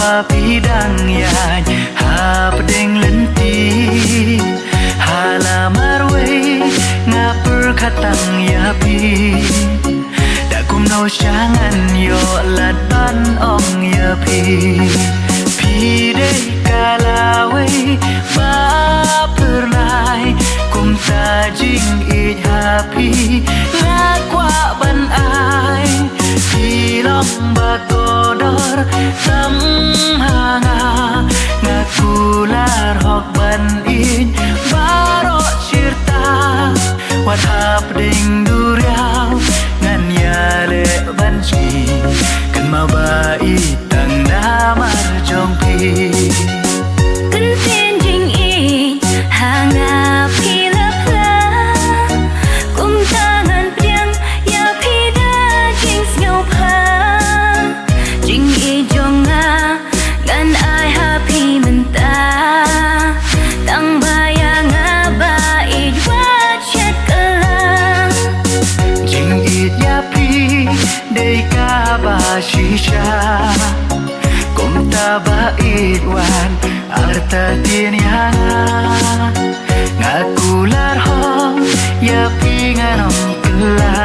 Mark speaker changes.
Speaker 1: bidang yan hapdeng lenti halamar way ngapur katang yapi dakum no syangan yo ladban ong yapi pidei kalawe ba pernai kum tajing it happy ngakwa ban ai hilong bakodor tam hanga ngakular hok ban in baro cirta wat hap ding duriau ngan yale ban ski kan mau bai tang damar jongpi
Speaker 2: kan tiên jing i hanga pila pla kum tangan priang ya pida jing sngau pa jing i jonga gan ai happy menta tang bayang ba i wat chat kala
Speaker 1: jing it yapi dei ka ba shisha kum ta ba it wan arta tin yanga ngakular hong yapi nganong kela